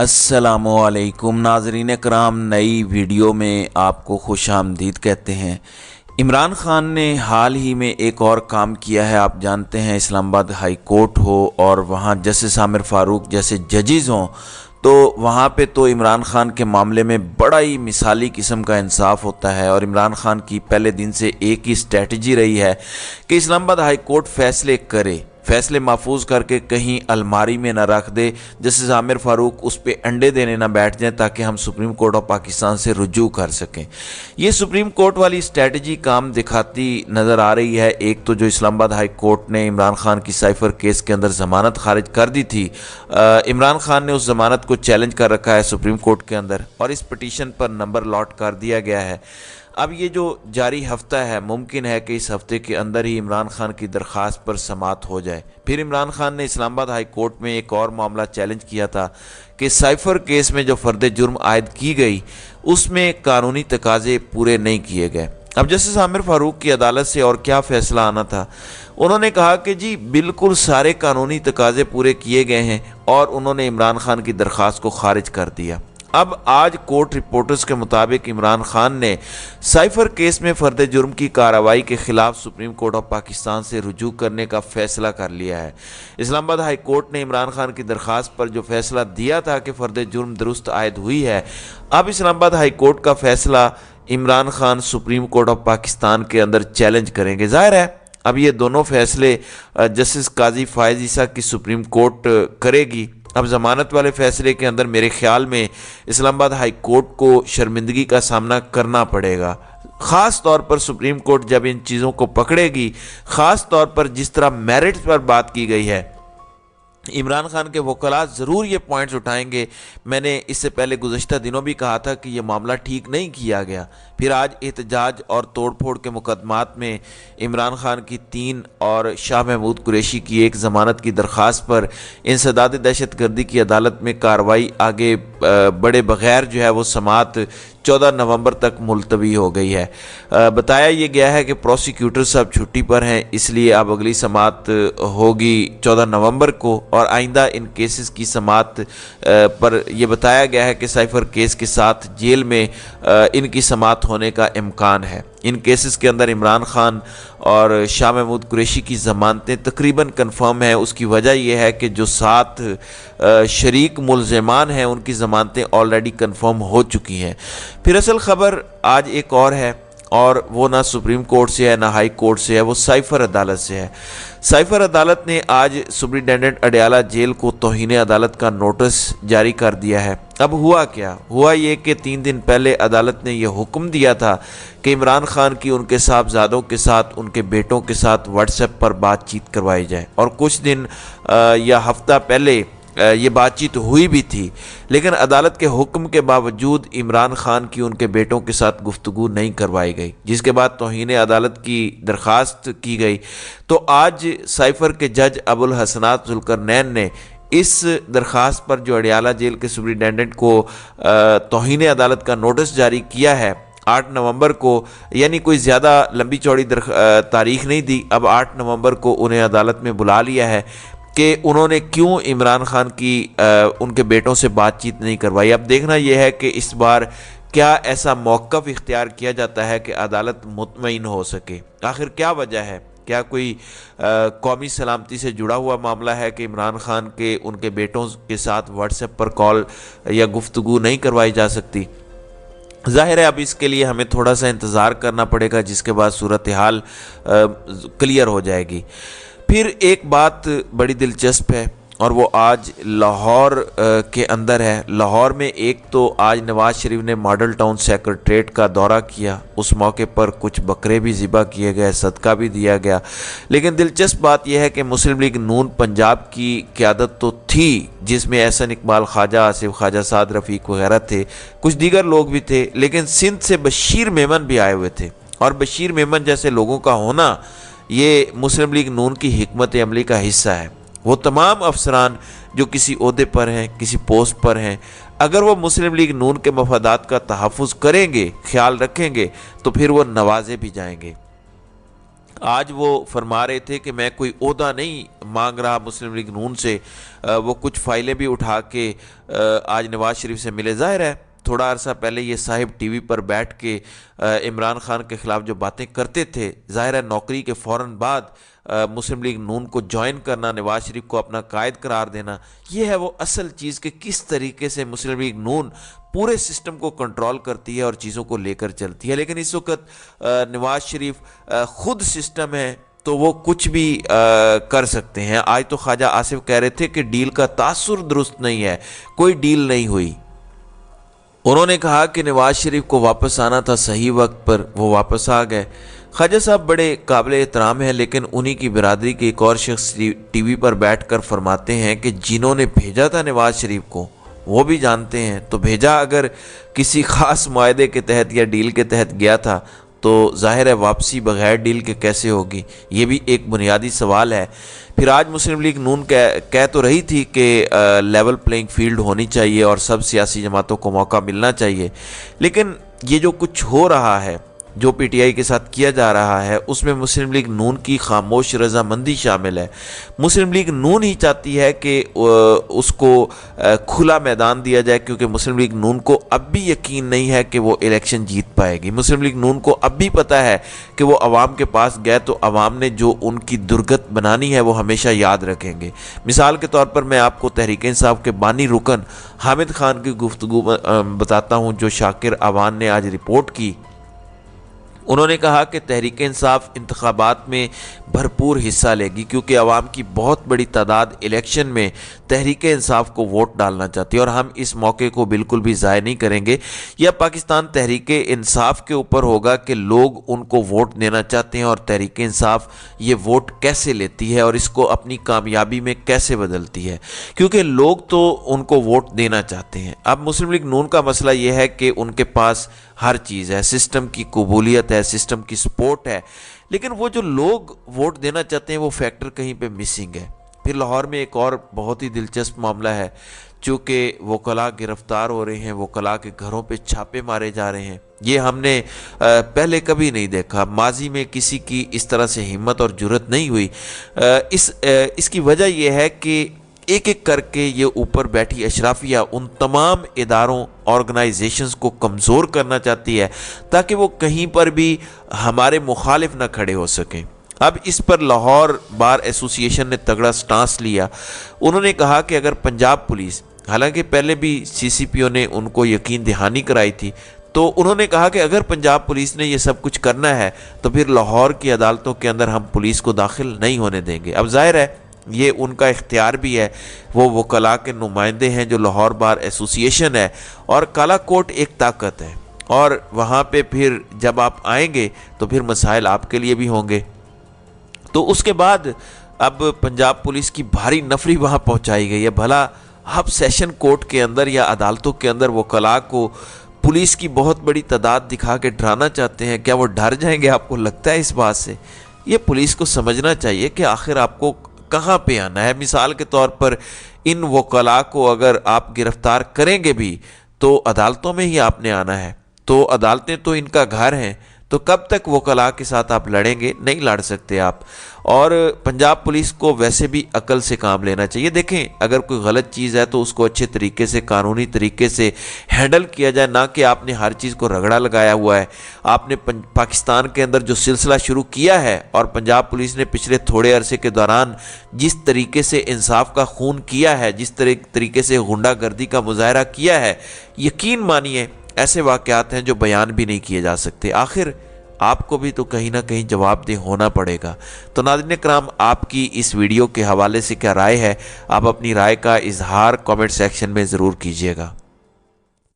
السلام علیکم ناظرین کرام، نئی ویڈیو میں آپ کو خوش آمدید کہتے ہیں۔ عمران خان نے حال ہی میں ایک اور کام کیا ہے۔ آپ جانتے ہیں اسلام آباد ہائی کورٹ ہو اور وہاں جسٹس عامر فاروق جیسے ججز ہوں، تو وہاں پہ تو عمران خان کے معاملے میں بڑا ہی مثالی قسم کا انصاف ہوتا ہے، اور عمران خان کی پہلے دن سے ایک ہی اسٹریٹجی رہی ہے کہ اسلام آباد ہائی کورٹ فیصلے کرے، فیصلے محفوظ کر کے کہیں الماری میں نہ رکھ دے، جسٹس عامر فاروق اس پہ انڈے دینے نہ بیٹھ جائیں تاکہ ہم سپریم کورٹ آف پاکستان سے رجوع کر سکیں۔ یہ سپریم کورٹ والی اسٹریٹجی کام دکھاتی نظر آ رہی ہے۔ ایک تو جو اسلام آباد ہائی کورٹ نے عمران خان کی سائفر کیس کے اندر ضمانت خارج کر دی تھی، عمران خان نے اس ضمانت کو چیلنج کر رکھا ہے سپریم کورٹ کے اندر، اور اس پٹیشن پر نمبر لاٹ کر دیا گیا ہے۔ اب یہ جو جاری ہفتہ ہے، ممکن ہے کہ اس ہفتے کے اندر ہی عمران خان کی درخواست پر سماعت ہو جائے۔ پھر عمران خان نے اسلام آباد ہائی کورٹ میں ایک اور معاملہ چیلنج کیا تھا کہ سائفر کیس میں جو فرد جرم عائد کی گئی اس میں قانونی تقاضے پورے نہیں کیے گئے۔ اب جسٹس عامر فاروق کی عدالت سے اور کیا فیصلہ آنا تھا، انہوں نے کہا کہ جی بالکل سارے قانونی تقاضے پورے کیے گئے ہیں، اور انہوں نے عمران خان کی درخواست کو خارج کر دیا۔ اب آج کورٹ رپورٹرز کے مطابق عمران خان نے سائفر کیس میں فرد جرم کی کارروائی کے خلاف سپریم کورٹ آف پاکستان سے رجوع کرنے کا فیصلہ کر لیا ہے۔ اسلام آباد ہائی کورٹ نے عمران خان کی درخواست پر جو فیصلہ دیا تھا کہ فرد جرم درست عائد ہوئی ہے، اب اسلام آباد ہائی کورٹ کا فیصلہ Imran Khan supreme court of Pakistan کے اندر چیلنج کریں گے۔ ظاہر ہے اب یہ دونوں فیصلے جسٹس قاضی فائز عیسیٰ کی سپریم کورٹ کرے گی۔ اب ضمانت والے فیصلے کے اندر میرے خیال میں اسلام آباد ہائی کورٹ کو شرمندگی کا سامنا کرنا پڑے گا، خاص طور پر سپریم کورٹ جب ان چیزوں کو پکڑے گی، خاص طور پر جس طرح میرٹس پر بات کی گئی ہے۔ عمران خان کے وکلاء ضرور یہ پوائنٹس اٹھائیں گے۔ میں نے اس سے پہلے گزشتہ دنوں بھی کہا تھا کہ یہ معاملہ ٹھیک نہیں کیا گیا۔ پھر آج احتجاج اور توڑ پھوڑ کے مقدمات میں عمران خان کی 3 اور شاہ محمود قریشی کی ایک ضمانت کی درخواست پر انسداد دہشت گردی کی عدالت میں کارروائی آگے بڑے بغیر جو ہے وہ سماعت 14 نومبر تک ملتوی ہو گئی ہے۔ بتایا یہ گیا ہے کہ پروسیکیوٹر صاحب چھٹی پر ہیں، اس لیے اب اگلی سماعت ہوگی 14 نومبر کو، اور آئندہ ان کیسز کی سماعت پر یہ بتایا گیا ہے کہ سائفر کیس کے ساتھ جیل میں ان کی سماعت ہونے کا امکان ہے۔ ان کیسز کے اندر عمران خان اور شاہ محمود قریشی کی ضمانتیں تقریباً کنفرم ہیں۔ اس کی وجہ یہ ہے کہ جو 7 شریک ملزمان ہیں ان کی ضمانتیں آلریڈی کنفرم ہو چکی ہیں۔ پھر اصل خبر آج ایک اور ہے، اور وہ نہ سپریم کورٹ سے ہے نہ ہائی کورٹ سے ہے، وہ سائفر عدالت سے ہے۔ سائفر عدالت نے آج سپرنٹینڈنٹ اڈیالہ جیل کو توہین عدالت کا نوٹس جاری کر دیا ہے۔ اب ہوا کیا؟ ہوا یہ کہ 3 دن پہلے عدالت نے یہ حکم دیا تھا کہ عمران خان کی ان کے صاحبزادوں کے ساتھ، ان کے بیٹوں کے ساتھ واٹس ایپ پر بات چیت کروائی جائے، اور کچھ دن یا ہفتہ پہلے یہ بات چیت ہوئی بھی تھی، لیکن عدالت کے حکم کے باوجود عمران خان کی ان کے بیٹوں کے ساتھ گفتگو نہیں کروائی گئی، جس کے بعد توہین عدالت کی درخواست کی گئی۔ تو آج سائفر کے جج ابو الحسنات ذوالقرنین نے اس درخواست پر جو اڈیالہ جیل کے سپرنٹینڈنٹ کو توہین عدالت کا نوٹس جاری کیا ہے 8 نومبر کو، یعنی کوئی زیادہ لمبی چوڑی تاریخ نہیں دی، اب 8 نومبر کو انہیں عدالت میں بلا لیا ہے کہ انہوں نے کیوں عمران خان کی ان کے بیٹوں سے بات چیت نہیں کروائی۔ اب دیکھنا یہ ہے کہ اس بار کیا ایسا موقف اختیار کیا جاتا ہے کہ عدالت مطمئن ہو سکے۔ آخر کیا وجہ ہے؟ کیا کوئی قومی سلامتی سے جڑا ہوا معاملہ ہے کہ عمران خان کے ان کے بیٹوں کے ساتھ واٹس ایپ پر کال یا گفتگو نہیں کروائی جا سکتی؟ ظاہر ہے اب اس کے لیے ہمیں تھوڑا سا انتظار کرنا پڑے گا، جس کے بعد صورتحال کلیئر ہو جائے گی۔ پھر ایک بات بڑی دلچسپ ہے، اور وہ آج لاہور کے اندر ہے۔ لاہور میں ایک تو آج نواز شریف نے ماڈل ٹاؤن سیکرٹریٹ کا دورہ کیا، اس موقع پر کچھ بکرے بھی ذبح کیے گئے، صدقہ بھی دیا گیا، لیکن دلچسپ بات یہ ہے کہ مسلم لیگ نون پنجاب کی قیادت تو تھی، جس میں احسن اقبال خواجہ، آصف خواجہ سعد رفیق وغیرہ تھے، کچھ دیگر لوگ بھی تھے، لیکن سندھ سے بشیر میمن بھی آئے ہوئے تھے، اور بشیر میمن جیسے لوگوں کا ہونا یہ مسلم لیگ نون کی حکمت عملی کا حصہ ہے۔ وہ تمام افسران جو کسی عہدے پر ہیں، کسی پوسٹ پر ہیں، اگر وہ مسلم لیگ نون کے مفادات کا تحفظ کریں گے، خیال رکھیں گے، تو پھر وہ نوازے بھی جائیں گے۔ آج وہ فرما رہے تھے کہ میں کوئی عہدہ نہیں مانگ رہا مسلم لیگ نون سے، وہ کچھ فائلیں بھی اٹھا کے آج نواز شریف سے ملے۔ ظاہر ہے تھوڑا عرصہ پہلے یہ صاحب ٹی وی پر بیٹھ کے عمران خان کے خلاف جو باتیں کرتے تھے، ظاہر ہے نوکری کے فوراً بعد مسلم لیگ نون کو جوائن کرنا، نواز شریف کو اپنا قائد قرار دینا، یہ ہے وہ اصل چیز کہ کس طریقے سے مسلم لیگ نون پورے سسٹم کو کنٹرول کرتی ہے اور چیزوں کو لے کر چلتی ہے۔ لیکن اس وقت نواز شریف خود سسٹم ہے تو وہ کچھ بھی کر سکتے ہیں۔ آج تو خواجہ آصف کہہ رہے تھے کہ ڈیل کا تاثر درست نہیں ہے، کوئی ڈیل نہیں ہوئی۔ انہوں نے کہا کہ نواز شریف کو واپس آنا تھا صحیح وقت پر، وہ واپس آ گئے۔ خواجہ صاحب بڑے قابل احترام ہیں، لیکن انہی کی برادری کے ایک اور شخص ٹی وی پر بیٹھ کر فرماتے ہیں کہ جنہوں نے بھیجا تھا نواز شریف کو وہ بھی جانتے ہیں، تو بھیجا اگر کسی خاص معاہدے کے تحت یا ڈیل کے تحت گیا تھا تو ظاہر ہے واپسی بغیر ڈیل کے کیسے ہوگی؟ یہ بھی ایک بنیادی سوال ہے۔ پھر آج مسلم لیگ نون کہہ تو رہی تھی کہ لیول پلینگ فیلڈ ہونی چاہیے اور سب سیاسی جماعتوں کو موقع ملنا چاہیے، لیکن یہ جو کچھ ہو رہا ہے، جو پی ٹی آئی کے ساتھ کیا جا رہا ہے، اس میں مسلم لیگ نون کی خاموش رضامندی شامل ہے۔ مسلم لیگ نون ہی چاہتی ہے کہ اس کو کھلا میدان دیا جائے، کیونکہ مسلم لیگ نون کو اب بھی یقین نہیں ہے کہ وہ الیکشن جیت پائے گی۔ مسلم لیگ نون کو اب بھی پتہ ہے کہ وہ عوام کے پاس گئے تو عوام نے جو ان کی درگت بنانی ہے وہ ہمیشہ یاد رکھیں گے۔ مثال کے طور پر میں آپ کو تحریک انصاف کے بانی رکن حامد خان کی گفتگو بتاتا ہوں، جو شاکر اوان نے آج رپورٹ کی۔ انہوں نے کہا کہ تحریک انصاف انتخابات میں بھرپور حصہ لے گی، کیونکہ عوام کی بہت بڑی تعداد الیکشن میں تحریک انصاف کو ووٹ ڈالنا چاہتی ہے اور ہم اس موقع کو بالکل بھی ضائع نہیں کریں گے۔ یہ پاکستان تحریک انصاف کے اوپر ہوگا کہ لوگ ان کو ووٹ دینا چاہتے ہیں اور تحریک انصاف یہ ووٹ کیسے لیتی ہے اور اس کو اپنی کامیابی میں کیسے بدلتی ہے، کیونکہ لوگ تو ان کو ووٹ دینا چاہتے ہیں۔ اب مسلم لیگ نون کا مسئلہ یہ ہے کہ ان کے پاس ہر چیز ہے، سسٹم کی قبولیت ہے، سسٹم کی سپورٹ ہے، لیکن وہ جو لوگ ووٹ دینا چاہتے ہیں وہ فیکٹر کہیں پہ مسنگ ہے۔ پھر لاہور میں ایک اور بہت ہی دلچسپ معاملہ ہے، چونکہ وکلاء گرفتار ہو رہے ہیں، وکلاء کے گھروں پہ چھاپے مارے جا رہے ہیں۔ یہ ہم نے پہلے کبھی نہیں دیکھا، ماضی میں کسی کی اس طرح سے ہمت اور جرت نہیں ہوئی۔ اس کی وجہ یہ ہے کہ ایک ایک کر کے یہ اوپر بیٹھی اشرافیہ ان تمام اداروں آرگنائزیشنز کو کمزور کرنا چاہتی ہے تاکہ وہ کہیں پر بھی ہمارے مخالف نہ کھڑے ہو سکیں۔ اب اس پر لاہور بار ایسوسی ایشن نے تگڑا سٹانس لیا۔ انہوں نے کہا کہ اگر پنجاب پولیس، حالانکہ پہلے بھی سی سی پی او نے ان کو یقین دہانی کرائی تھی، تو انہوں نے کہا کہ اگر پنجاب پولیس نے یہ سب کچھ کرنا ہے تو پھر لاہور کی عدالتوں کے اندر ہم پولیس کو داخل نہیں ہونے دیں گے۔ اب ظاہر ہے یہ ان کا اختیار بھی ہے، وہ وکلاء کے نمائندے ہیں جو لاہور بار ایسوسی ایشن ہے، اور کالا کوٹ ایک طاقت ہے، اور وہاں پہ پھر جب آپ آئیں گے تو پھر مسائل آپ کے لیے بھی ہوں گے۔ تو اس کے بعد اب پنجاب پولیس کی بھاری نفری وہاں پہنچائی گئی ہے۔ بھلا آپ سیشن کورٹ کے اندر یا عدالتوں کے اندر وکلاء کو پولیس کی بہت بڑی تعداد دکھا کے ڈرانا چاہتے ہیں؟ کیا وہ ڈر جائیں گے؟ آپ کو لگتا ہے اس بات سے؟ یہ پولیس کو سمجھنا چاہیے کہ آخر آپ کو کہاں پہ آنا ہے۔ مثال کے طور پر ان وکلاء کو اگر آپ گرفتار کریں گے بھی تو عدالتوں میں ہی آپ نے آنا ہے، تو عدالتیں تو ان کا گھر ہیں، تو کب تک وکلاء کے ساتھ آپ لڑیں گے؟ نہیں لڑ سکتے آپ۔ اور پنجاب پولیس کو ویسے بھی عقل سے کام لینا چاہیے۔ دیکھیں اگر کوئی غلط چیز ہے تو اس کو اچھے طریقے سے، قانونی طریقے سے ہینڈل کیا جائے، نہ کہ آپ نے ہر چیز کو رگڑا لگایا ہوا ہے۔ آپ نے پاکستان کے اندر جو سلسلہ شروع کیا ہے اور پنجاب پولیس نے پچھلے تھوڑے عرصے کے دوران جس طریقے سے انصاف کا خون کیا ہے، جس طریقے سے غنڈہ گردی کا مظاہرہ کیا ہے، یقین مانیے ایسے واقعات ہیں جو بیان بھی نہیں کیے جا سکتے۔ آخر آپ کو بھی تو کہیں نہ کہیں جواب دہ ہونا پڑے گا۔ تو ناظرین کرام، آپ کی اس ویڈیو کے حوالے سے کیا رائے ہے؟ آپ اپنی رائے کا اظہار کامنٹ سیکشن میں ضرور کیجیے گا۔